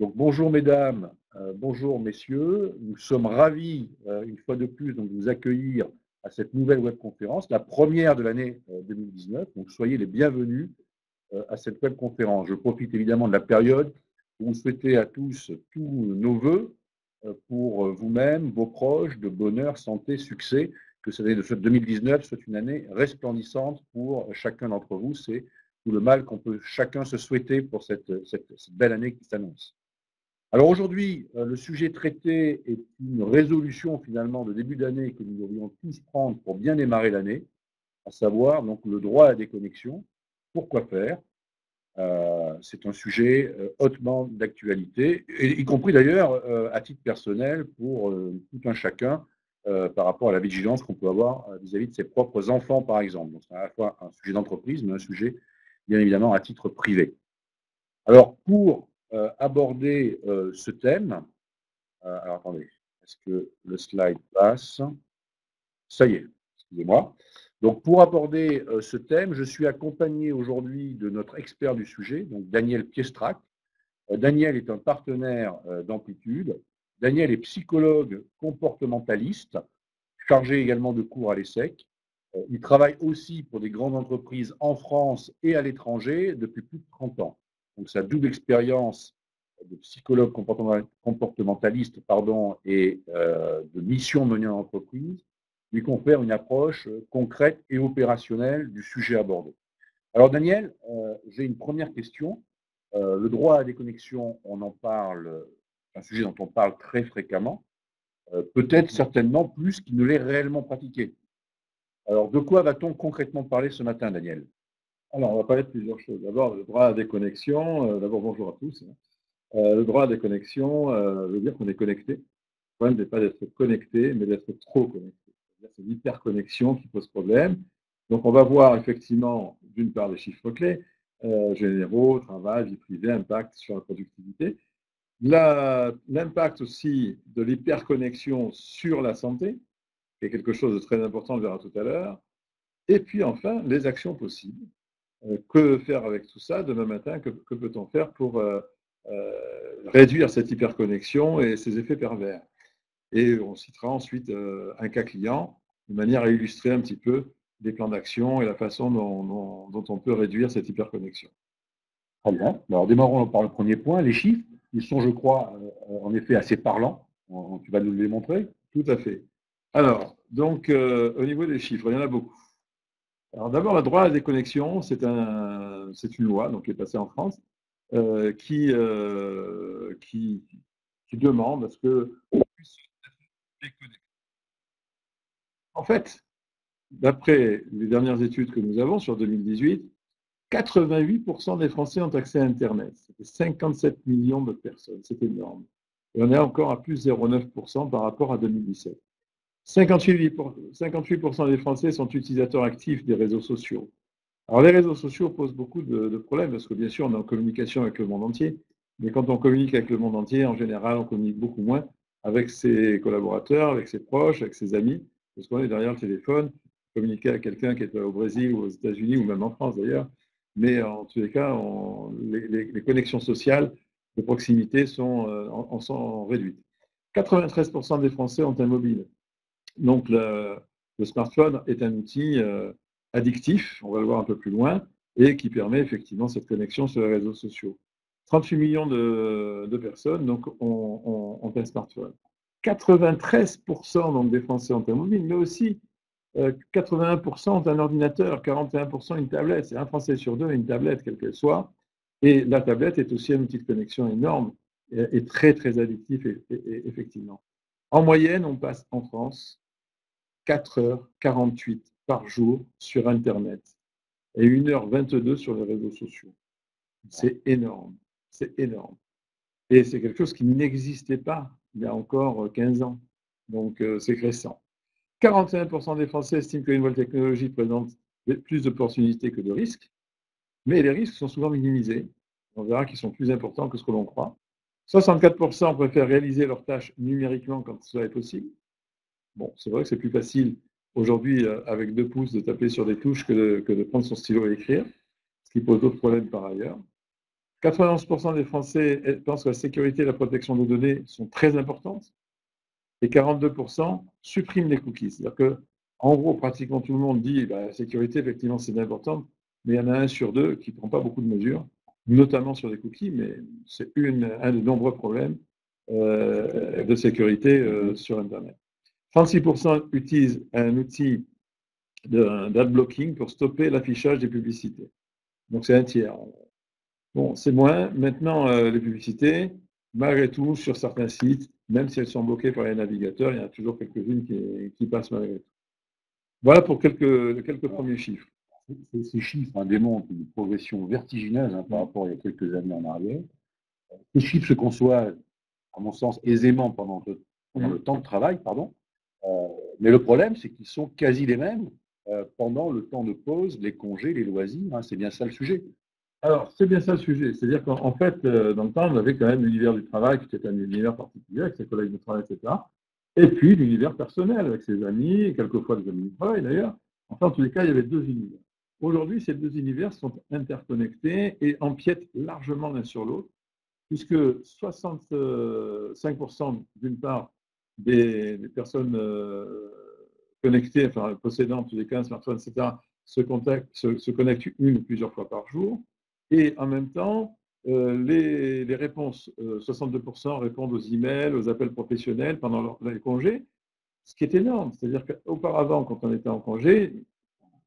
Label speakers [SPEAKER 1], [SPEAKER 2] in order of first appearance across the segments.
[SPEAKER 1] Donc bonjour mesdames, bonjour messieurs. Nous sommes ravis, une fois de plus, donc, de vous accueillir à cette nouvelle webconférence, la première de l'année 2019. Donc soyez les bienvenus à cette webconférence. Je profite évidemment de la période pour vous souhaiter à tous nos vœux pour vous-même, vos proches, de bonheur, santé, succès. Que cette année de 2019 soit une année resplendissante pour chacun d'entre vous. C'est tout le mal qu'on peut chacun se souhaiter pour cette belle année qui s'annonce. Alors aujourd'hui, le sujet traité est une résolution finalement de début d'année que nous devrions tous prendre pour bien démarrer l'année, à savoir donc le droit à la déconnexion. Pourquoi faire? C'est un sujet hautement d'actualité, y compris d'ailleurs à titre personnel pour tout un chacun par rapport à la vigilance qu'on peut avoir vis-à-vis de ses propres enfants, par exemple. Donc c'est à la fois un sujet d'entreprise, mais un sujet bien évidemment à titre privé. Alors pour aborder ce thème, alors attendez, est-ce que le slide passe? Ça y est, excusez-moi. Donc pour aborder ce thème, je suis accompagné aujourd'hui de notre expert du sujet, donc Daniel Piestrac. Daniel est un partenaire d'Amplitude. Daniel est psychologue comportementaliste, chargé également de cours à l'ESSEC. Il travaille aussi pour des grandes entreprises en France et à l'étranger depuis plus de 30 ans. Donc sa double expérience de psychologue comportementaliste et de mission menée en entreprise lui confère une approche concrète et opérationnelle du sujet abordé. Alors Daniel, j'ai une première question. Le droit à la déconnexion, on en parle, c'est un sujet dont on parle très fréquemment, peut-être certainement plus qu'il ne l'est réellement pratiqué. Alors, de quoi va-t-on concrètement parler ce matin, Daniel?
[SPEAKER 2] Alors, on va parler de plusieurs choses. D'abord, le droit à la déconnexion. D'abord, bonjour à tous. Le droit à la déconnexion veut dire qu'on est connecté. Le problème n'est pas d'être connecté, mais d'être trop connecté. C'est l'hyperconnexion qui pose problème. Donc, on va voir effectivement, d'une part, les chiffres clés, généraux, travail, vie privée, impact sur la productivité. L'impact aussi de l'hyperconnexion sur la santé, qui est quelque chose de très important, on le verra tout à l'heure. Et puis enfin, les actions possibles. Que faire avec tout ça demain matin? Que peut-on faire pour réduire cette hyperconnexion et ses effets pervers? Et on citera ensuite un cas client, de manière à illustrer un petit peu les plans d'action et la façon dont on peut réduire cette hyperconnexion.
[SPEAKER 1] Très bien. Alors, démarrons par le premier point, les chiffres. Ils sont, je crois, en effet assez parlants. Tu vas nous les montrer?
[SPEAKER 2] Tout à fait. Alors, donc, au niveau des chiffres, il y en a beaucoup. Alors d'abord, le droit à la déconnexion, c'est une loi donc, qui est passée en France qui demande à ce qu'on puisse se déconnecter. En fait, d'après les dernières études que nous avons sur 2018, 88% des Français ont accès à Internet. C'était 57 millions de personnes, c'est énorme. Et on est encore à plus 0,9% par rapport à 2017. 58% des Français sont utilisateurs actifs des réseaux sociaux. Alors, les réseaux sociaux posent beaucoup de problèmes parce que, bien sûr, on est en communication avec le monde entier. Mais quand on communique avec le monde entier, en général, on communique beaucoup moins avec ses collaborateurs, avec ses proches, avec ses amis, parce qu'on est derrière le téléphone. Communiquer avec quelqu'un qui est au Brésil ou aux États-Unis ou même en France d'ailleurs. Mais en tous les cas, les connexions sociales de proximité en sont réduites. 93% des Français ont un mobile. Donc, le smartphone est un outil addictif, on va le voir un peu plus loin, et qui permet effectivement cette connexion sur les réseaux sociaux. 38 millions de personnes donc, ont un smartphone. 93% donc, des Français ont un mobile, mais aussi 81% ont un ordinateur, 41% une tablette. C'est un Français sur deux a une tablette, quelle qu'elle soit. Et la tablette est aussi un outil de connexion énorme et très, très addictif, effectivement. En moyenne, on passe en France 4h48 par jour sur Internet et 1h22 sur les réseaux sociaux. C'est énorme, c'est énorme. Et c'est quelque chose qui n'existait pas il y a encore 15 ans. Donc, c'est récent. 41% des Français estiment que les nouvelles technologies présentent plus d'opportunités que de risques, mais les risques sont souvent minimisés. On verra qu'ils sont plus importants que ce que l'on croit. 64% préfèrent réaliser leurs tâches numériquement quand cela est possible. Bon, c'est vrai que c'est plus facile aujourd'hui avec 2 pouces de taper sur des touches que de prendre son stylo et écrire, ce qui pose d'autres problèmes par ailleurs. 91% des Français pensent que la sécurité et la protection des données sont très importantes et 42% suppriment les cookies. C'est-à-dire que, en gros, pratiquement tout le monde dit bah, la sécurité, effectivement, c'est important, mais il y en a 1 sur 2 qui ne prend pas beaucoup de mesures, notamment sur les cookies, mais c'est un des nombreux problèmes de sécurité sur Internet. 36% utilisent un outil d'adblocking pour stopper l'affichage des publicités. Donc c'est un tiers. Bon, c'est moins. Maintenant, les publicités, malgré tout, sur certains sites, même si elles sont bloquées par les navigateurs, il y en a toujours quelques-unes qui passent malgré tout. Voilà pour quelques premiers chiffres.
[SPEAKER 1] Ces chiffres démontrent une progression vertigineuse par rapport à il y a quelques années en arrière. Ces chiffres se conçoivent, à mon sens, aisément pendant le temps de travail, mais le problème, c'est qu'ils sont quasi les mêmes pendant le temps de pause, les congés, les loisirs. C'est bien ça le sujet.
[SPEAKER 2] Alors, c'est bien ça le sujet. C'est-à-dire qu'en fait, dans le temps, on avait quand même l'univers du travail, qui était un univers particulier, avec ses collègues de travail, etc. Et puis l'univers personnel, avec ses amis, et quelquefois les amis du travail d'ailleurs. Enfin, en tous les cas, il y avait 2 univers. Aujourd'hui, ces 2 univers sont interconnectés et empiètent largement l'un sur l'autre, puisque 65% d'une part des personnes connectées, enfin possédant en tous les cas un smartphone, etc., se connectent une ou plusieurs fois par jour. Et en même temps, les réponses, 62% répondent aux emails, aux appels professionnels pendant les congés, ce qui est énorme. C'est-à-dire qu'auparavant, quand on était en congé,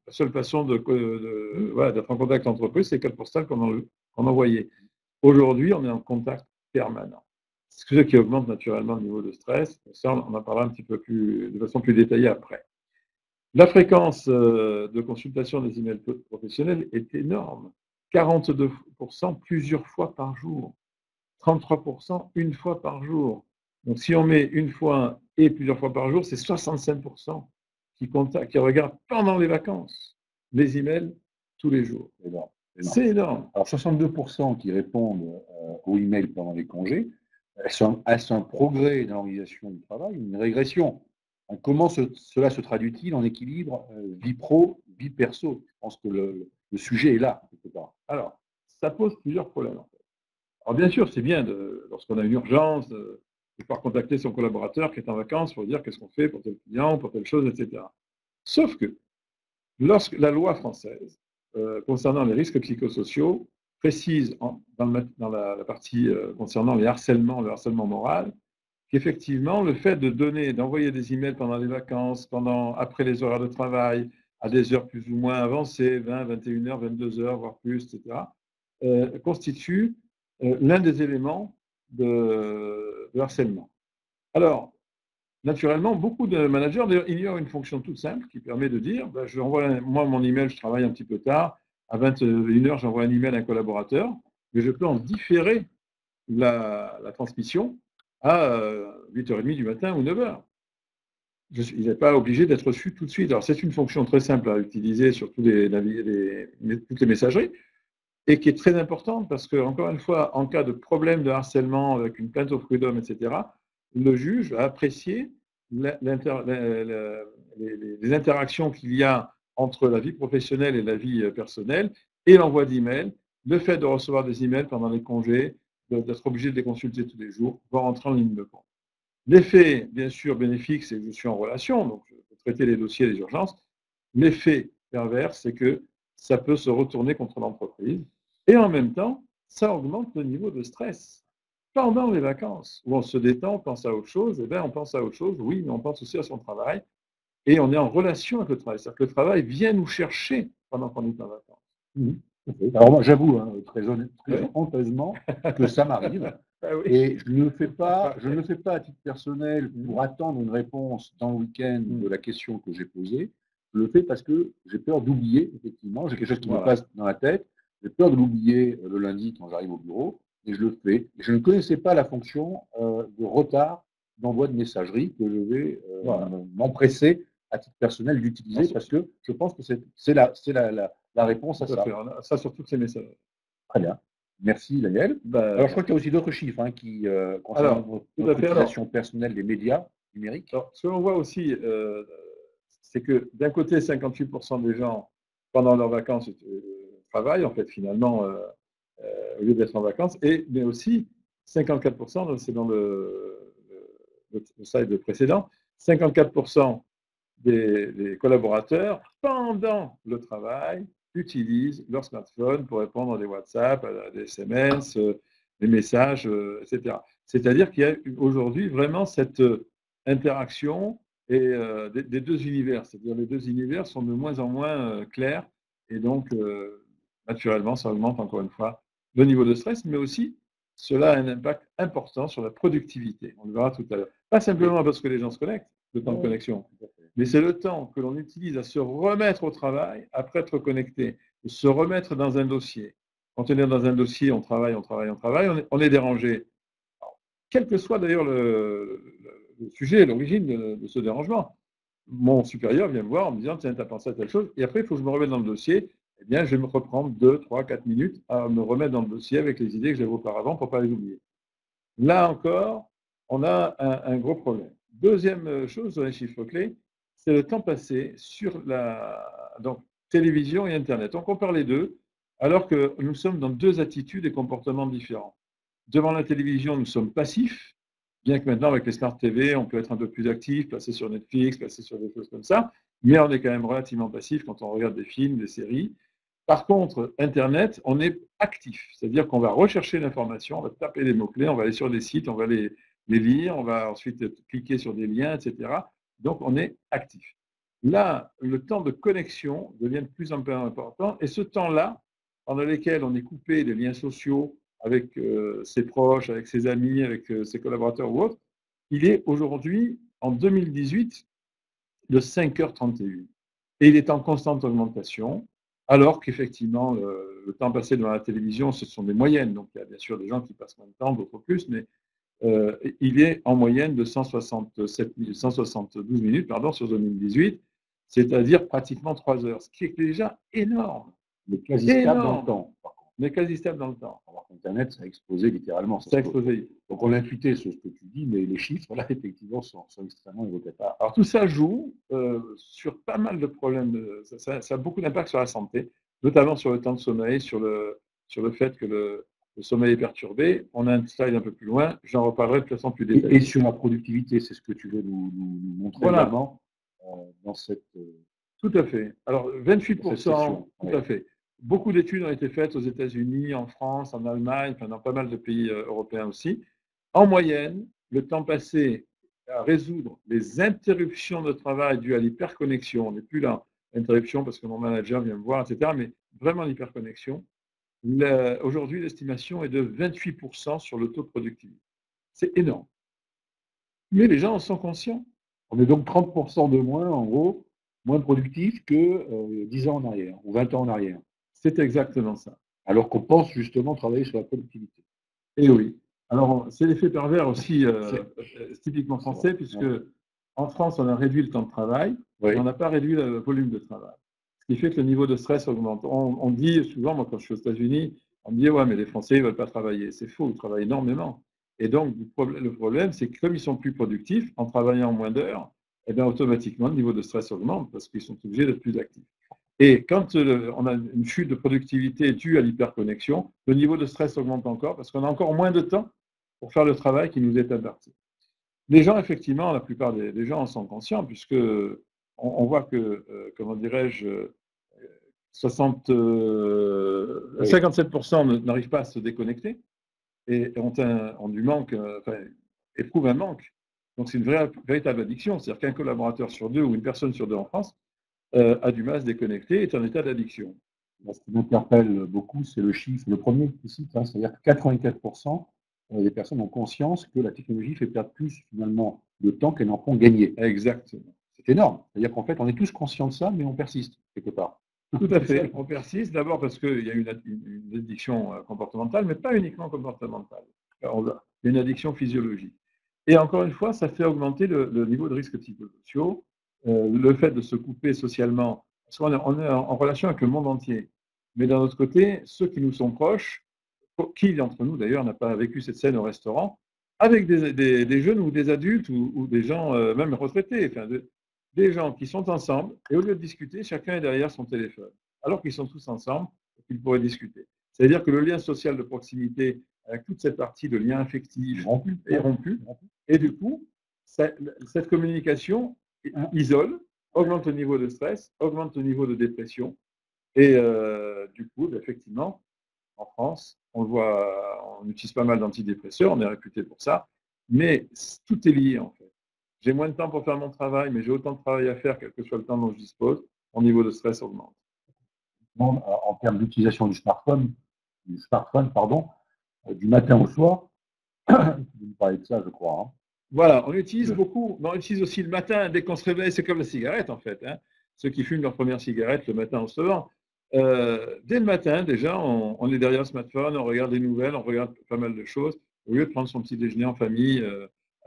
[SPEAKER 2] la seule façon d'être en contact entre eux, c'est carte postale qu'on envoyait. Aujourd'hui, on est en contact permanent. Ce qui augmente naturellement le niveau de stress. Ça, on en parlera un petit peu de façon plus détaillée après. La fréquence de consultation des emails professionnels est énorme. 42% plusieurs fois par jour. 33% une fois par jour. Donc, si on met une fois et plusieurs fois par jour, c'est 65% qui regardent pendant les vacances les emails tous les jours. C'est énorme.
[SPEAKER 1] Alors, 62% qui répondent aux emails pendant les congés, est-ce un progrès dans l'organisation du travail, une régression? Comment cela se traduit-il en équilibre vie pro, vie perso? Je pense que le sujet est là, quelque part.
[SPEAKER 2] Alors, ça pose plusieurs problèmes, en fait. Alors, bien sûr, c'est bien, lorsqu'on a une urgence, de pouvoir contacter son collaborateur qui est en vacances pour dire qu'est-ce qu'on fait pour tel client, pour telle chose, etc. Sauf que, lorsque la loi française, concernant les risques psychosociaux, précise dans la partie concernant le harcèlement moral, qu'effectivement, le fait d'envoyer des emails pendant les vacances, après les horaires de travail, à des heures plus ou moins avancées, 20, 21 heures, 22 heures, voire plus, etc., constitue l'un des éléments de harcèlement. Alors, naturellement, beaucoup de managers ignorent une fonction toute simple qui permet de dire moi, mon email, je travaille un petit peu tard, à 21 heures, j'envoie un email à un collaborateur, mais je peux en différer la transmission à 8h30 du matin ou 9h. Il n'est pas obligé d'être reçu tout de suite. Alors, c'est une fonction très simple à utiliser sur toutes les messageries et qui est très importante parce que, encore une fois, en cas de problème de harcèlement avec une plainte au prud'homme, etc., le juge va apprécier les interactions qu'il y a entre la vie professionnelle et la vie personnelle et l'envoi d'emails, le fait de recevoir des emails pendant les congés, d'être obligé de les consulter tous les jours, voire entrer en ligne de compte. L'effet, bien sûr, bénéfique, c'est que je suis en relation, donc je peux traiter les dossiers, les urgences. L'effet pervers, c'est que ça peut se retourner contre l'entreprise. Et en même temps, ça augmente le niveau de stress. Pendant les vacances, où on se détend, on pense à autre chose, eh bien, on pense à autre chose, oui, mais on pense aussi à son travail. Et on est en relation avec le travail. C'est-à-dire que le travail vient nous chercher pendant qu'on est en vacances.
[SPEAKER 1] Mmh. Alors moi, j'avoue, très honteusement, que ça m'arrive.
[SPEAKER 2] Ah oui.
[SPEAKER 1] Et je ne le fais pas à titre personnel pour attendre une réponse dans le week-end de la question que j'ai posée. Je le fais parce que j'ai peur d'oublier, effectivement. J'ai quelque chose qui me passe dans la tête. J'ai peur de l'oublier le lundi quand j'arrive au bureau. Et je le fais. Je ne connaissais pas la fonction de retard d'envoi de messagerie que je vais m'empresser à titre personnel d'utiliser parce que je pense que c'est la réponse à ça.
[SPEAKER 2] Ça sur toutes ces messages.
[SPEAKER 1] Très bien. Merci Daniel. Alors je crois qu'il y a aussi d'autres chiffres qui concernent notre utilisation personnelle des médias numériques.
[SPEAKER 2] Alors, ce que l'on voit aussi, c'est que d'un côté, 58% des gens, pendant leurs vacances, travaillent. En fait, finalement, au lieu d'être en vacances. Mais aussi, 54%, c'est dans le slide précédent, 54% des collaborateurs, pendant le travail, utilisent leur smartphone pour répondre à des WhatsApp, à des SMS, des messages, etc. C'est-à-dire qu'il y a aujourd'hui vraiment cette interaction des deux univers. C'est-à-dire les deux univers sont de moins en moins clairs et donc, naturellement, ça augmente encore une fois le niveau de stress, mais aussi cela a un impact important sur la productivité. On le verra tout à l'heure. Pas simplement parce que les gens se connectent, le temps de connexion, mais c'est le temps que l'on utilise à se remettre au travail après être connecté, de se remettre dans un dossier. Quand on est dans un dossier, on travaille, on est dérangé. Alors, quel que soit d'ailleurs le sujet, l'origine de ce dérangement. Mon supérieur vient me voir en me disant, tiens, tu as pensé à telle chose, et après, il faut que je me remette dans le dossier. Eh bien, je vais me reprendre 2, 3, 4 minutes à me remettre dans le dossier avec les idées que j'avais auparavant pour ne pas les oublier. Là encore, on a un gros problème. Deuxième chose dans les chiffres clés, c'est le temps passé sur la télévision et Internet. On compare les deux, alors que nous sommes dans deux attitudes et comportements différents. Devant la télévision, nous sommes passifs, bien que maintenant, avec les Smart TV, on peut être un peu plus actif, passer sur Netflix, passer sur des choses comme ça, mais on est quand même relativement passif quand on regarde des films, des séries. Par contre, Internet, on est actif, c'est-à-dire qu'on va rechercher l'information, on va taper les mots-clés, on va aller sur des sites, on va les lire, on va ensuite cliquer sur des liens, etc. Donc, on est actif. Là, le temps de connexion devient de plus en plus important, et ce temps-là, pendant lequel on est coupé des liens sociaux avec ses proches, avec ses amis, avec ses collaborateurs ou autres, il est aujourd'hui, en 2018, de 5h31. Et il est en constante augmentation, alors qu'effectivement, le temps passé devant la télévision, ce sont des moyennes. Donc, il y a bien sûr des gens qui passent moins de temps, d'autres plus, mais il est en moyenne de 172 minutes sur 2018, c'est-à-dire pratiquement 3 heures, ce qui est déjà énorme.
[SPEAKER 1] Mais quasi stable dans le temps.
[SPEAKER 2] Mais quasi stable dans le temps.
[SPEAKER 1] Alors qu'Internet, ça a explosé littéralement.
[SPEAKER 2] Ça a explosé.
[SPEAKER 1] Donc on a intuité ce que tu dis, mais les chiffres, là, effectivement, sont extrêmement évocateurs.
[SPEAKER 2] Alors tout ça joue sur pas mal de problèmes. Ça a beaucoup d'impact sur la santé, notamment sur le temps de sommeil, sur le fait que le sommeil est perturbé. On a un slide un peu plus loin, j'en reparlerai de façon plus détaillée.
[SPEAKER 1] Et sur la productivité, c'est ce que tu veux nous montrer également dans cette...
[SPEAKER 2] Tout à fait. Alors 28%, tout à fait. Beaucoup d'études ont été faites aux États-Unis, en France, en Allemagne, enfin dans pas mal de pays européens aussi. En moyenne, le temps passé à résoudre les interruptions de travail dues à l'hyperconnexion, on n'est plus là, interruption parce que mon manager vient me voir, etc., mais vraiment l'hyperconnexion, aujourd'hui l'estimation est de 28% sur le taux de productivité. C'est énorme. Mais les gens en sont conscients.
[SPEAKER 1] On est donc 30% de moins, en gros, moins productif que 10 ans en arrière, ou 20 ans en arrière.
[SPEAKER 2] C'est exactement ça.
[SPEAKER 1] Alors qu'on pense justement travailler sur la productivité.
[SPEAKER 2] Et oui. Alors, c'est l'effet pervers aussi, typiquement français, puisque en France, on a réduit le temps de travail, mais on n'a pas réduit le volume de travail. Ce qui fait que le niveau de stress augmente. On dit souvent, moi quand je suis aux États-Unis, on me dit, ouais, mais les Français, ils ne veulent pas travailler. C'est faux, ils travaillent énormément. Et donc, le problème, c'est que comme ils sont plus productifs, en travaillant moins d'heures, eh bien, automatiquement, le niveau de stress augmente parce qu'ils sont obligés d'être plus actifs. Et quand on a une chute de productivité due à l'hyperconnexion, le niveau de stress augmente encore parce qu'on a encore moins de temps pour faire le travail qui nous est imparti. Les gens, effectivement, la plupart des gens en sont conscients puisque on voit que, comment dirais-je, 57% n'arrivent pas à se déconnecter et ont du manque, éprouvent un manque. Donc c'est une véritable addiction. C'est-à-dire qu'un collaborateur sur deux ou une personne sur deux en France a du mal à se déconnecter, est en état d'addiction.
[SPEAKER 1] Ce qui m'interpelle beaucoup, c'est le chiffre, le premier qui cite, c'est-à-dire que 84% des personnes ont conscience que la technologie fait perdre plus finalement de temps qu'elle n'en prend gagner.
[SPEAKER 2] Exactement.
[SPEAKER 1] C'est énorme. C'est-à-dire qu'en fait, on est tous conscients de ça, mais on persiste quelque part.
[SPEAKER 2] Tout à fait. On persiste d'abord parce qu'il y a une addiction comportementale, mais pas uniquement comportementale. Il y a une addiction physiologique. Et encore une fois, ça fait augmenter le niveau de risques psychosociaux, le fait de se couper socialement, parce qu'on est en relation avec le monde entier. Mais d'un autre côté, ceux qui nous sont proches, qui d'entre nous d'ailleurs n'a pas vécu cette scène au restaurant, avec des jeunes ou des adultes ou des gens même retraités, des gens qui sont ensemble et au lieu de discuter, chacun est derrière son téléphone, alors qu'ils sont tous ensemble et qu'ils pourraient discuter. C'est-à-dire que le lien social de proximité, avec toute cette partie de lien affectif, est rompu. Et du coup, cette communication isole, augmente le niveau de stress, augmente le niveau de dépression. Et du coup, effectivement, en France, on le voit, on utilise pas mal d'antidépresseurs, on est réputé pour ça, mais tout est lié en fait. J'ai moins de temps pour faire mon travail, mais j'ai autant de travail à faire, quel que soit le temps dont je dispose, mon niveau de stress augmente.
[SPEAKER 1] En termes d'utilisation du smartphone, pardon, du matin au soir, vous nous parlez de ça, je crois. Hein.
[SPEAKER 2] Voilà, on l'utilise beaucoup, mais on l'utilise aussi le matin, dès qu'on se réveille, c'est comme la cigarette en fait. Hein. Ceux qui fument leur première cigarette le matin en se levant. Dès le matin, déjà, on est derrière le smartphone, on regarde les nouvelles, on regarde pas mal de choses. Au lieu de prendre son petit déjeuner en famille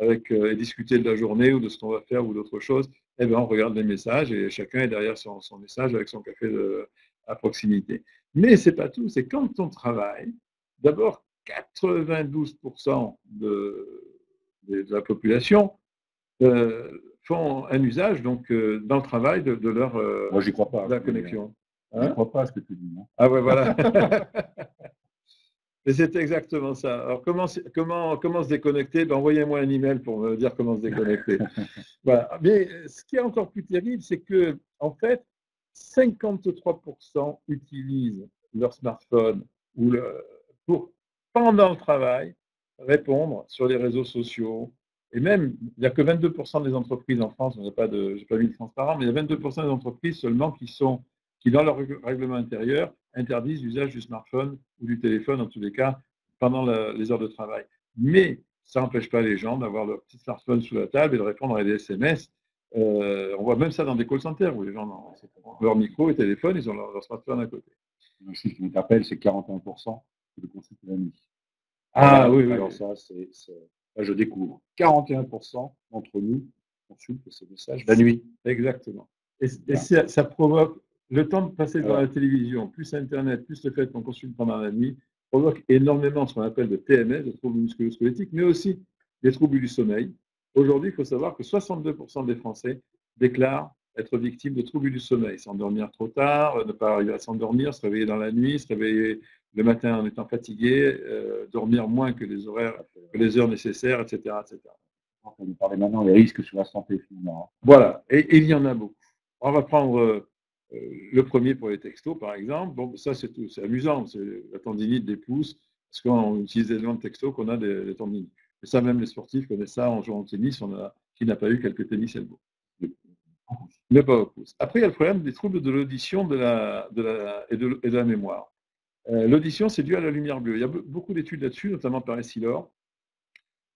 [SPEAKER 2] et discuter de la journée ou de ce qu'on va faire ou d'autres choses, eh ben, on regarde les messages et chacun est derrière son message avec son café à proximité. Mais ce n'est pas tout, c'est quand on travaille, d'abord 92% de la population font un usage donc, dans le travail de leur
[SPEAKER 1] Moi, j'y crois pas,
[SPEAKER 2] de la connexion.
[SPEAKER 1] Je ne crois pas à ce que tu dis. Non.
[SPEAKER 2] Ah ouais, voilà. Mais c'est exactement ça. Alors, comment se déconnecter? Ben, envoyez-moi un email pour me dire comment se déconnecter. Voilà. Mais ce qui est encore plus terrible, c'est que, en fait, 53% utilisent leur smartphone pour, pendant le travail, répondre sur les réseaux sociaux. Et même, il n'y a que 22% des entreprises en France, je n'ai pas mis de transparent, mais il y a 22% des entreprises seulement qui, dans leur règlement intérieur, interdisent l'usage du smartphone ou du téléphone, en tous les cas, pendant les heures de travail. Mais ça n'empêche pas les gens d'avoir leur petit smartphone sous la table et de répondre à des SMS. On voit même ça dans des call centers où les gens ont leur micro et téléphone, ils ont leur smartphone à côté.
[SPEAKER 1] Le chiffre qui m'interpelle, c'est 41% de consultent la nuit.
[SPEAKER 2] Ah oui, oui.
[SPEAKER 1] Alors ça, là, je découvre. 41% d'entre nous consultent ces messages la nuit.
[SPEAKER 2] Exactement. Et ça provoque le temps de passer devant la télévision, plus Internet, plus le fait qu'on consulte pendant la nuit, provoque énormément ce qu'on appelle de TMS, de troubles musculo-squelettiques, mais aussi des troubles du sommeil. Aujourd'hui, il faut savoir que 62% des Français déclarent être victimes de troubles du sommeil, s'endormir trop tard, ne pas arriver à s'endormir, se réveiller dans la nuit, se réveiller le matin en étant fatigué, dormir moins que les heures nécessaires, etc., etc.
[SPEAKER 1] On va parler maintenant des risques sur la santé, finalement.
[SPEAKER 2] Voilà, et il y en a beaucoup. On va prendre le premier pour les textos, par exemple. Bon, ça, c'est amusant, c'est la tendinite des pouces, parce qu'on utilise tellement de textos qu'on a des tendinites. Et ça, même les sportifs connaissent ça en jouant au tennis. Qui n'a pas eu quelques tennis elbow? Le pas au pouce. Après, il y a le problème des troubles de l'audition et de la mémoire. L'audition, c'est dû à la lumière bleue. Il y a beaucoup d'études là-dessus, notamment par Essilor,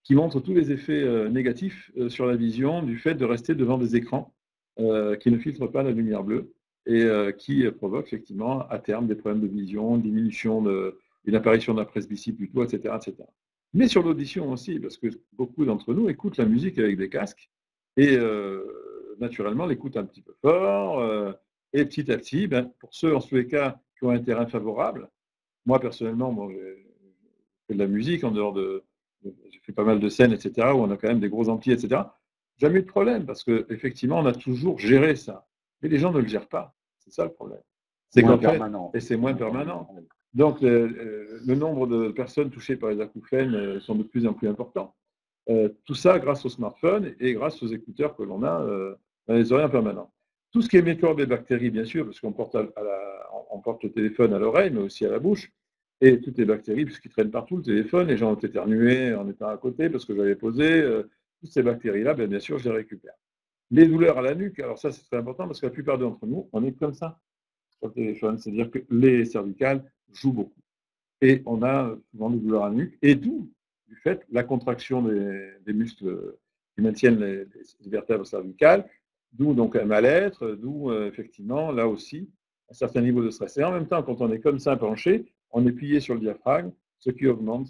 [SPEAKER 2] qui montrent tous les effets négatifs sur la vision du fait de rester devant des écrans qui ne filtrent pas la lumière bleue et qui provoquent effectivement à terme des problèmes de vision, diminution une apparition d'un presbytie plutôt, etc., etc. Mais sur l'audition aussi, parce que beaucoup d'entre nous écoutent la musique avec des casques et naturellement l'écoutent un petit peu fort et petit à petit, pour ceux en tous les cas qui ont un terrain favorable, moi personnellement, j'ai fait de la musique en dehors j'ai fait pas mal de scènes, etc., où on a quand même des gros amplis, etc. Jamais eu de problème, parce qu'effectivement, on a toujours géré ça. Mais les gens ne le gèrent pas. C'est ça le problème.
[SPEAKER 1] C'est moins permanent.
[SPEAKER 2] Et c'est moins permanent. Donc, le nombre de personnes touchées par les acouphènes sont de plus en plus importants. Tout ça grâce au smartphone et grâce aux écouteurs que l'on a dans les oreilles en permanence. Tout ce qui est microbes et bactéries, bien sûr, parce qu'on porte, on porte le téléphone à l'oreille, mais aussi à la bouche. Et toutes les bactéries, puisqu'ils traînent partout, le téléphone, les gens ont éternué en étant à côté parce que j'avais posé. Toutes ces bactéries-là, bien sûr, je les récupère. Les douleurs à la nuque, alors ça, c'est très important parce que la plupart d'entre nous, on est comme ça sur le téléphone. C'est-à-dire que les cervicales jouent beaucoup. Et on a souvent des douleurs à la nuque. Et d'où, du fait, la contraction des muscles qui maintiennent les vertèbres cervicales, d'où donc un mal-être, d'où effectivement, là aussi, un certain niveau de stress. Et en même temps, quand on est comme ça penché, on est plié sur le diaphragme, ce qui augmente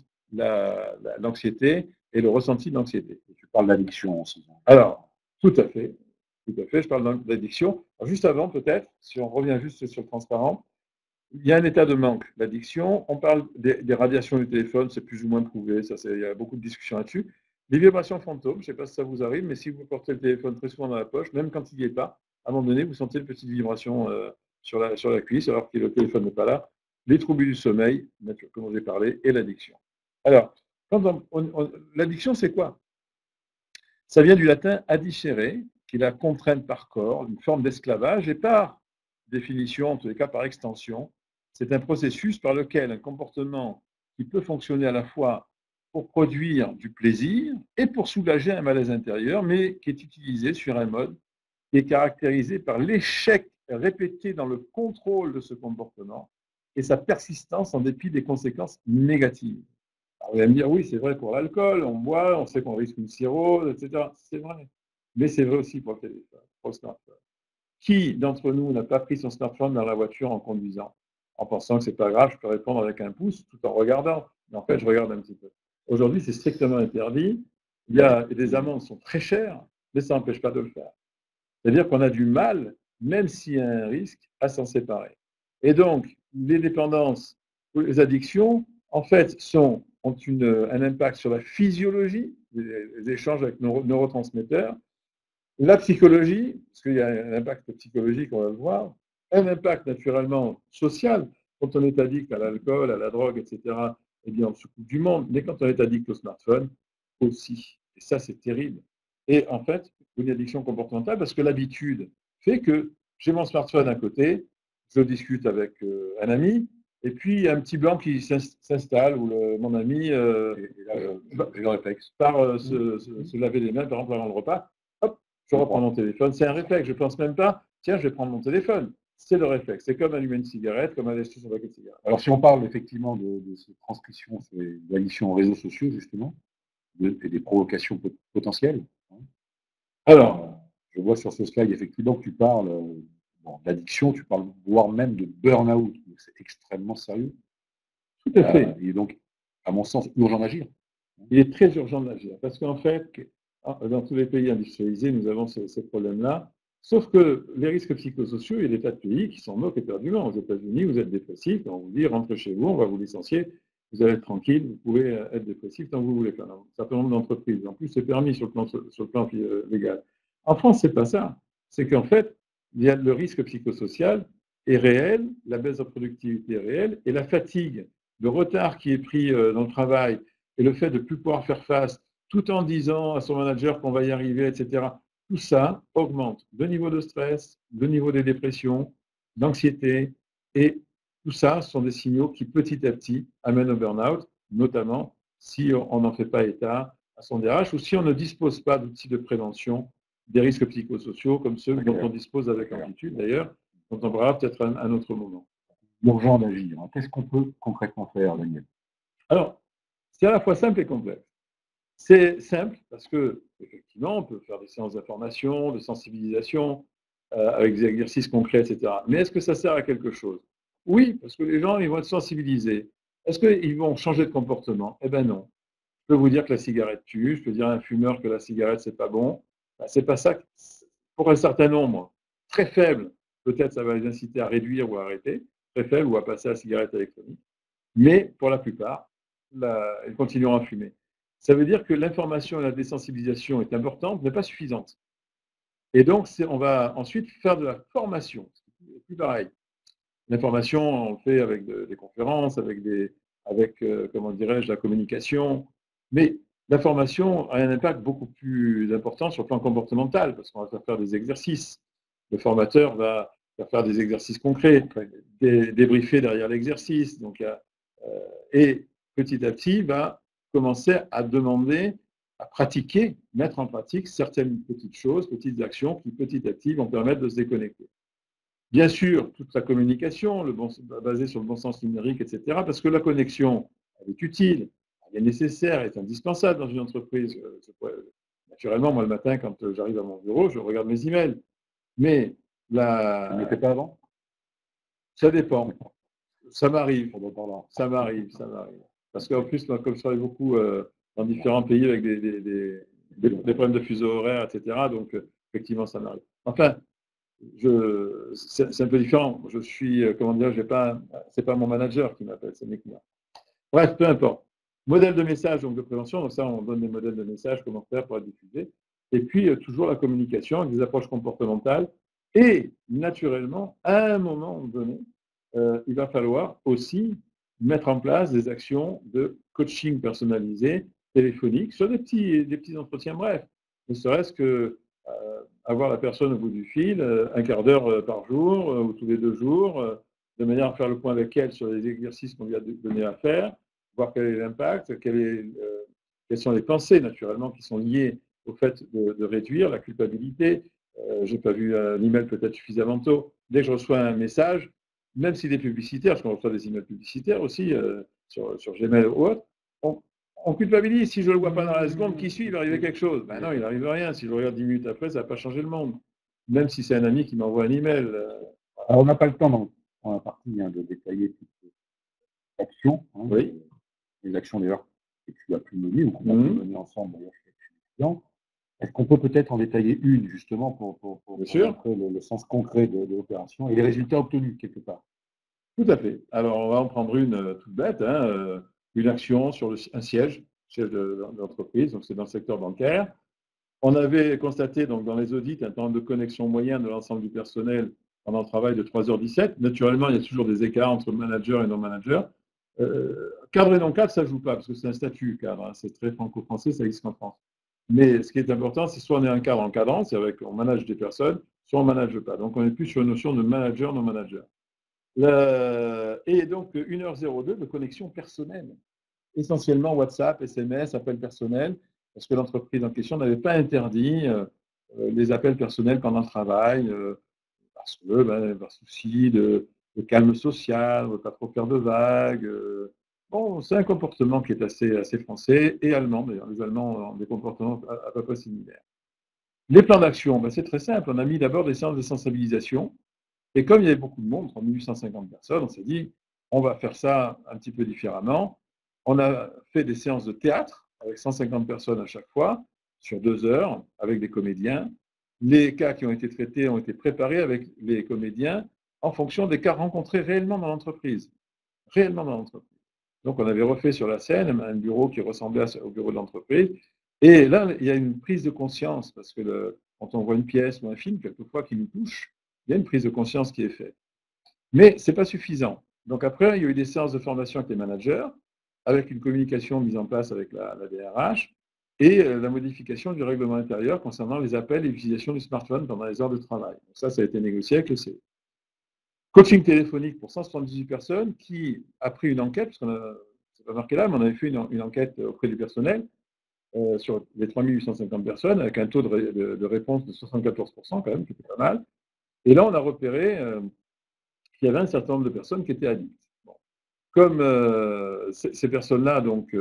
[SPEAKER 2] l'anxiété et le ressenti d'anxiété.
[SPEAKER 1] Tu parles d'addiction aussi.
[SPEAKER 2] Alors, tout à fait, je parle d'addiction. Juste avant, peut-être, si on revient juste sur le transparent, il y a un état de manque, l'addiction. On parle des radiations du téléphone, c'est plus ou moins prouvé, il y a beaucoup de discussions là-dessus. Les vibrations fantômes, je ne sais pas si ça vous arrive, mais si vous portez le téléphone très souvent dans la poche, même quand il n'y est pas, à un moment donné, vous sentez une petite vibration sur la cuisse, alors que le téléphone n'est pas là. les troubles du sommeil, comme j'ai parlé, et l'addiction. Alors, l'addiction, c'est quoi? Ça vient du latin addicere, qui est la contrainte par corps, une forme d'esclavage, et par définition, en tous les cas par extension, c'est un processus par lequel un comportement qui peut fonctionner à la fois pour produire du plaisir et pour soulager un malaise intérieur, mais qui est utilisé sur un mode qui est caractérisé par l'échec répété dans le contrôle de ce comportement et sa persistance en dépit des conséquences négatives. Alors, vous allez me dire, oui, c'est vrai pour l'alcool, on boit, on sait qu'on risque une cirrhose, etc. C'est vrai. Mais c'est vrai aussi pour le téléphone, pour le smartphone. Qui d'entre nous n'a pas pris son smartphone dans la voiture en conduisant, en pensant que c'est pas grave, je peux répondre avec un pouce tout en regardant. Mais en fait, je regarde un petit peu. Aujourd'hui, c'est strictement interdit. Il y a des amendes sont très chères, mais ça n'empêche pas de le faire. C'est-à-dire qu'on a du mal, même s'il y a un risque, à s'en séparer. Et donc, les dépendances, les addictions, en fait, ont un impact sur la physiologie, les échanges avec nos neurotransmetteurs, la psychologie, parce qu'il y a un impact psychologique, on va le voir, un impact naturellement social, quand on est addict à l'alcool, à la drogue, etc., eh bien, on se coupe du monde, mais quand on est addict au smartphone, aussi. Et ça, c'est terrible. Et en fait, une addiction comportementale, parce que l'habitude fait que j'ai mon smartphone à côté, je discute avec un ami, et puis il y a un petit blanc qui s'installe, où mon ami part se laver les mains, par exemple, avant le repas, hop, je reprends mon téléphone. C'est un réflexe, je ne pense même pas, tiens, je vais prendre mon téléphone. C'est le réflexe. C'est comme allumer une cigarette, comme aller sur un paquet de cigarettes.
[SPEAKER 1] Alors, si on parle effectivement de cette transcription sur les addictions aux réseaux sociaux, justement, et des provocations potentielles. Alors, je vois sur ce slide effectivement que tu parles d'addiction, tu parles voire même de burn-out. C'est extrêmement sérieux.
[SPEAKER 2] Tout à fait.
[SPEAKER 1] Il est donc, à mon sens, urgent d'agir.
[SPEAKER 2] Il est très urgent d'agir parce qu'en fait, dans tous les pays industrialisés, nous avons ce problème-là. Sauf que les risques psychosociaux, il y a des tas de pays qui s'en moquent éperdument. Aux États-Unis, vous êtes dépressif, on vous dit rentrez chez vous, on va vous licencier, vous allez être tranquille, vous pouvez être dépressif tant que vous voulez. Enfin, un certain nombre d'entreprises. En plus, c'est permis sur le plan légal. En France, c'est pas ça. C'est qu'en fait, il y a le risque psychosocial est réel, la baisse de productivité est réelle, et la fatigue, le retard qui est pris dans le travail, et le fait de ne plus pouvoir faire face, tout en disant à son manager qu'on va y arriver, etc., tout ça augmente le niveau de stress, le niveau des dépressions, d'anxiété, et tout ça sont des signaux qui, petit à petit, amènent au burn-out, notamment si on n'en fait pas état à son DRH ou si on ne dispose pas d'outils de prévention des risques psychosociaux comme ceux dont on dispose avec amplitude, d'ailleurs, dont on parlera peut-être à un autre moment.
[SPEAKER 1] Urgent d'agir. Qu'est-ce qu'on peut concrètement faire, Daniel?
[SPEAKER 2] Alors, c'est à la fois simple et complexe. C'est simple parce que, effectivement, on peut faire des séances d'information, de sensibilisation, avec des exercices concrets, etc. Mais est-ce que ça sert à quelque chose? Oui, parce que les gens, ils vont être sensibilisés. Est-ce qu'ils vont changer de comportement? Eh bien non. Je peux vous dire que la cigarette tue, je peux dire à un fumeur que la cigarette, c'est pas bon. Ben, c'est pas ça. Pour un certain nombre, très faible, peut-être ça va les inciter à réduire ou à arrêter, très faible ou à passer à la cigarette électronique. Mais pour la plupart, ils continueront à fumer. Ça veut dire que l'information et la désensibilisation est importante, mais pas suffisante. Et donc, on va ensuite faire de la formation. C'est plus pareil. L'information, on le fait avec des conférences, avec comment dirais-je, la communication. Mais la formation a un impact beaucoup plus important sur le plan comportemental, parce qu'on va faire des exercices. Le formateur va faire des exercices concrets, débriefer derrière l'exercice. Donc, et petit à petit, va commencer à demander, à pratiquer, mettre en pratique certaines petites choses, petites actions qui petit à petit vont permettre de se déconnecter. Bien sûr, toute la communication, basée sur le bon sens numérique, etc., parce que la connexion, elle est utile, elle est nécessaire, elle est indispensable dans une entreprise. Naturellement, moi, le matin, quand j'arrive à mon bureau, je regarde mes emails. Mais
[SPEAKER 1] Tu ne l'étais pas avant?
[SPEAKER 2] Ça dépend. Ça m'arrive. Ça m'arrive. Parce qu'en plus, moi, comme je travaille beaucoup dans différents pays avec des problèmes de fuseau horaire, etc., donc effectivement, ça m'arrive. Enfin, c'est un peu différent. Je suis, comment dire, c'est pas mon manager qui m'appelle, c'est mes clients. Bref, peu importe. Modèle de message, donc de prévention, donc ça, on donne des modèles de message, comment faire pour la diffuser. Et puis, toujours la communication avec des approches comportementales. Et, naturellement, à un moment donné, il va falloir aussi mettre en place des actions de coaching personnalisé, téléphonique, sur des petits entretiens brefs. Ne serait-ce que avoir la personne au bout du fil, un quart d'heure par jour ou tous les 2 jours, de manière à faire le point avec elle sur les exercices qu'on lui a donné à faire, voir quel est l'impact, quelles sont les pensées naturellement qui sont liées au fait de réduire la culpabilité. Je n'ai pas vu l'email peut-être suffisamment tôt. Dès que je reçois un message, même s'il est publicitaire, parce qu'on reçoit des emails publicitaires aussi sur Gmail ou autre, on culpabilise. Si je ne le vois pas dans la seconde qui suit, il va arriver quelque chose. Ben non, il n'arrive rien. Si je regarde 10 minutes après, ça ne va pas changer le monde. Même si c'est un ami qui m'envoie un email.
[SPEAKER 1] Alors, on n'a pas le temps dans la partie de détailler toutes les actions.
[SPEAKER 2] Oui.
[SPEAKER 1] Les actions d'ailleurs que tu as pu mener ou qu'on a pu mener ensemble d'ailleurs chez les clients. Est-ce qu'on peut peut-être en détailler une justement pour montrer le sens concret de l'opération et les résultats obtenus quelque part?
[SPEAKER 2] Tout à fait. Alors, on va en prendre une toute bête, une action sur un siège de l'entreprise, donc c'est dans le secteur bancaire. On avait constaté donc, dans les audits un temps de connexion moyen de l'ensemble du personnel pendant le travail de 3h17. Naturellement, il y a toujours des écarts entre manager et non-manager. Cadre et non-cadre, ça ne joue pas, parce que c'est un statut cadre. C'est très franco-français, ça existe en France. Mais ce qui est important, c'est soit on est un cadre encadrant, c'est-à-dire qu'on manage des personnes, soit on ne manage pas. Donc, on n'est plus sur une notion de manager, non-manager. Et donc, 1h02 de connexion personnelle. Essentiellement WhatsApp, SMS, appels personnels, parce que l'entreprise en question n'avait pas interdit les appels personnels pendant le travail, parce que, par souci de calme social, on ne veut pas trop faire de vagues. Bon, c'est un comportement qui est assez français et allemand, d'ailleurs. Les Allemands ont des comportements à peu près similaires. Les plans d'action, c'est très simple. On a mis d'abord des séances de sensibilisation. Et comme il y avait beaucoup de monde, 3850 personnes, on s'est dit, on va faire ça un petit peu différemment. On a fait des séances de théâtre avec 150 personnes à chaque fois, sur 2 heures, avec des comédiens. Les cas qui ont été traités ont été préparés avec les comédiens en fonction des cas rencontrés réellement dans l'entreprise. Réellement dans l'entreprise. Donc, on avait refait sur la scène un bureau qui ressemblait au bureau de l'entreprise. Et là, il y a une prise de conscience, parce que quand on voit une pièce ou un film, quelquefois, qui nous touche, il y a une prise de conscience qui est faite. Mais ce n'est pas suffisant. Donc après, il y a eu des séances de formation avec les managers, avec une communication mise en place avec la DRH, et la modification du règlement intérieur concernant les appels et l'utilisation du smartphone pendant les heures de travail. Donc ça a été négocié avec le CE. Coaching téléphonique pour 178 personnes qui a pris une enquête, parce qu'on a, c'est pas marqué là, mais on avait fait une enquête auprès du personnel, sur les 3850 personnes, avec un taux de réponse de 74% quand même, qui était pas mal. Et là, on a repéré qu'il y avait un certain nombre de personnes qui étaient addictes. Bon. Comme ces personnes-là, donc,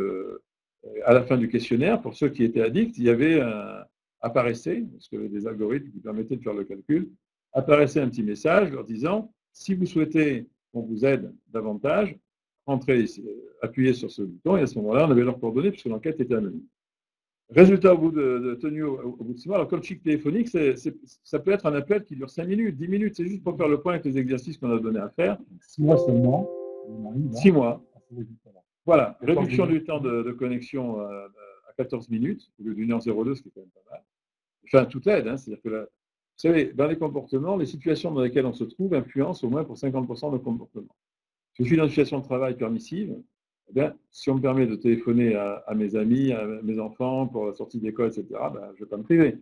[SPEAKER 2] à la fin du questionnaire, pour ceux qui étaient addicts, il y avait apparaissait, parce que des algorithmes qui permettaient de faire le calcul, apparaissait un petit message leur disant, si vous souhaitez qu'on vous aide davantage, entrez ici, appuyez sur ce bouton, et à ce moment-là, on avait leurs coordonnées, puisque l'enquête était anonyme. Résultat tenu au bout de 6 mois. Alors, coaching téléphonique, ça peut être un appel qui dure 5 minutes, 10 minutes. C'est juste pour faire le point avec les exercices qu'on a donné à faire.
[SPEAKER 1] 6 mois seulement.
[SPEAKER 2] 6 mois. Voilà. Réduction du temps de connexion à 14 minutes, au lieu d'1h02, ce qui est quand même pas mal. Enfin, tout aide. C'est-à-dire que vous savez, dans les comportements, les situations dans lesquelles on se trouve influencent au moins pour 50% de nos comportements. Si je suis dans une situation de travail permissive, eh bien, si on me permet de téléphoner à mes amis, à mes enfants pour la sortie d'école, etc., je ne vais pas me priver.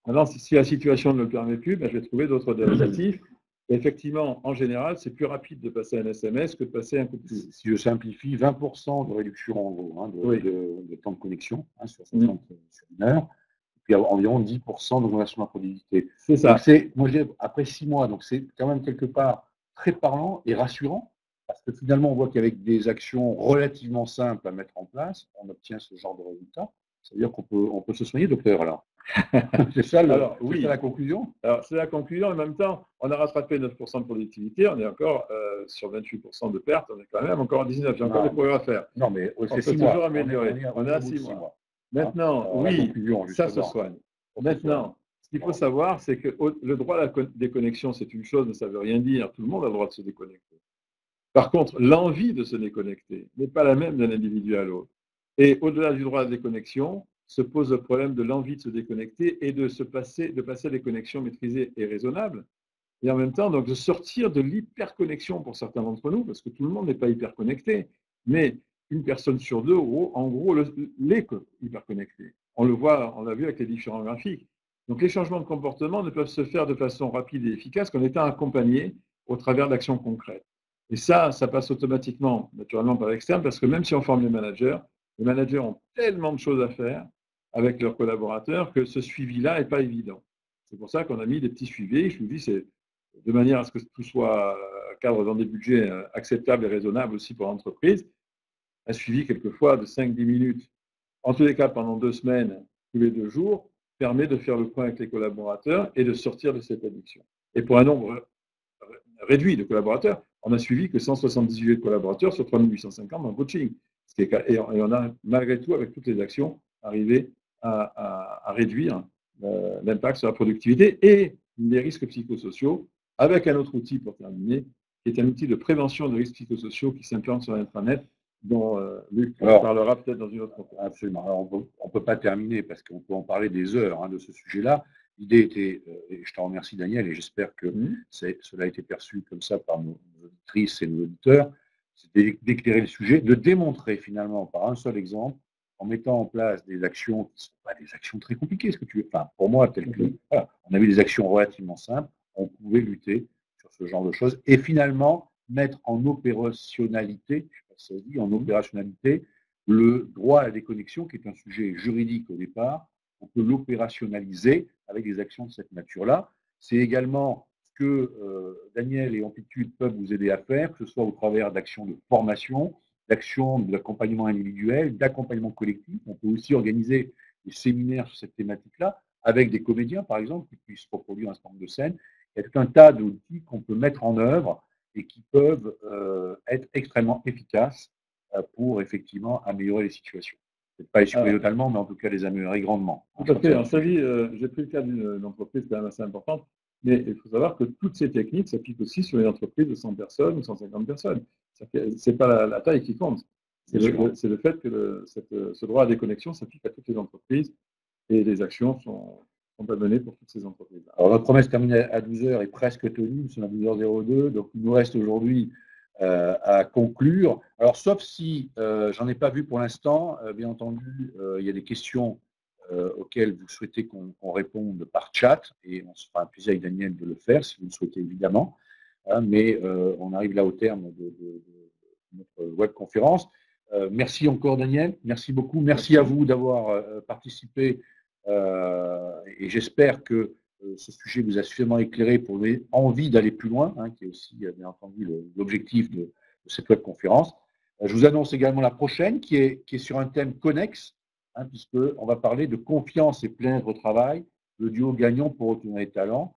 [SPEAKER 2] Maintenant, si la situation ne le permet plus, je vais trouver d'autres dérivatifs. Et effectivement, en général, c'est plus rapide de passer un SMS que de passer un coup de fil.
[SPEAKER 1] Si je simplifie, 20% de réduction en gros de temps de connexion sur 60 sur une heure, et puis environ 10% d'augmentation de la productivité.
[SPEAKER 2] C'est ça.
[SPEAKER 1] Donc moi, je dirais, après 6 mois, donc c'est quand même quelque part très parlant et rassurant. Parce que finalement, on voit qu'avec des actions relativement simples à mettre en place, on obtient ce genre de résultat. Ça veut dire qu'on peut se soigner, docteur, alors. C'est ça, la conclusion.
[SPEAKER 2] Alors, c'est la conclusion. En même temps, on a rattrapé 9% de productivité. On est encore sur 28% de perte. On est quand même encore à 19%. Il y a encore des progrès à faire.
[SPEAKER 1] Non, mais
[SPEAKER 2] c'est 6 mois. On peut toujours améliorer. On est à 6 mois. Maintenant, ça se soigne. Maintenant, ce qu'il faut savoir, c'est que le droit à la déconnexion, c'est une chose, mais ça ne veut rien dire. Tout le monde a le droit de se déconnecter. Par contre, l'envie de se déconnecter n'est pas la même d'un individu à l'autre. Et au-delà du droit à la déconnexion, se pose le problème de l'envie de se déconnecter et de passer à des connexions maîtrisées et raisonnables. et en même temps donc, de sortir de l'hyperconnexion pour certains d'entre nous, parce que tout le monde n'est pas hyperconnecté, mais une personne sur deux, en gros, l'est hyperconnectée. On le voit, on l'a vu avec les différents graphiques. Donc les changements de comportement ne peuvent se faire de façon rapide et efficace qu'en étant accompagnés au travers d'actions concrètes. Et ça passe automatiquement, naturellement, par l'externe, parce que même si on forme les managers ont tellement de choses à faire avec leurs collaborateurs que ce suivi-là n'est pas évident. C'est pour ça qu'on a mis des petits suivis. Je vous dis, c'est de manière à ce que tout soit cadre dans des budgets acceptables et raisonnables aussi pour l'entreprise. Un suivi quelquefois de 5-10 minutes, en tous les cas pendant 2 semaines, tous les 2 jours, permet de faire le point avec les collaborateurs et de sortir de cette addiction. Et pour un nombre réduit de collaborateurs, on a suivi que 178 collaborateurs sur 3850 dans le coaching. Et on a, malgré tout, avec toutes les actions, arrivé à réduire l'impact sur la productivité et les risques psychosociaux, avec un autre outil pour terminer, qui est un outil de prévention de risques psychosociaux qui s'implante sur l'intranet, dont Luc parlera peut-être dans une autre conférence.
[SPEAKER 1] Absolument. Alors, on ne peut pas terminer parce qu'on peut en parler des heures de ce sujet-là. L'idée était, et je te remercie Daniel, et j'espère que cela a été perçu comme ça par nos auditrices et nos auditeurs, c'est d'éclairer le sujet, de démontrer finalement par un seul exemple, en mettant en place des actions qui ne sont pas des actions très compliquées, ce que tu veux. Enfin, pour moi, tel que voilà, on avait des actions relativement simples, on pouvait lutter sur ce genre de choses et finalement mettre en opérationnalité, je ne sais pas si ça se dit, en opérationnalité, le droit à la déconnexion, qui est un sujet juridique au départ. On peut l'opérationnaliser avec des actions de cette nature-là. C'est également ce que Daniel et Amplitude peuvent vous aider à faire, que ce soit au travers d'actions de formation, d'actions d'accompagnement individuel, d'accompagnement collectif. On peut aussi organiser des séminaires sur cette thématique-là, avec des comédiens, par exemple, qui puissent reproduire un certain nombre de scènes. Il y a tout un tas d'outils qu'on peut mettre en œuvre et qui peuvent être extrêmement efficaces pour effectivement améliorer les situations. Peut-être pas les supprimer totalement, mais en tout cas les améliorer grandement.
[SPEAKER 2] Tout à fait. En sa vie, j'ai pris le cas d'une entreprise quand même assez importante, mais il faut savoir que toutes ces techniques s'appliquent aussi sur une entreprise de 100 personnes ou 150 personnes. Ce n'est pas la taille qui compte. C'est le fait que ce droit à déconnexion s'applique à toutes les entreprises et les actions sont pas menées pour toutes ces entreprises.
[SPEAKER 1] Alors, notre promesse terminée à 12h est presque tenue, nous sommes à 12h02, donc il nous reste aujourd'hui à conclure. Alors, sauf si j'en ai pas vu pour l'instant, bien entendu, il y a des questions auxquelles vous souhaitez qu'on réponde par chat, et on se fera un plaisir avec Daniel de le faire, si vous le souhaitez évidemment. Mais on arrive là au terme de notre webconférence. Merci encore Daniel, merci beaucoup. Merci à vous d'avoir participé et j'espère que ce sujet vous a suffisamment éclairé pour donner envie d'aller plus loin, qui est aussi bien entendu l'objectif de cette webconférence. Je vous annonce également la prochaine qui est sur un thème connexe, puisqu'on va parler de confiance et plein-être au travail, le duo gagnant pour retourner les talents.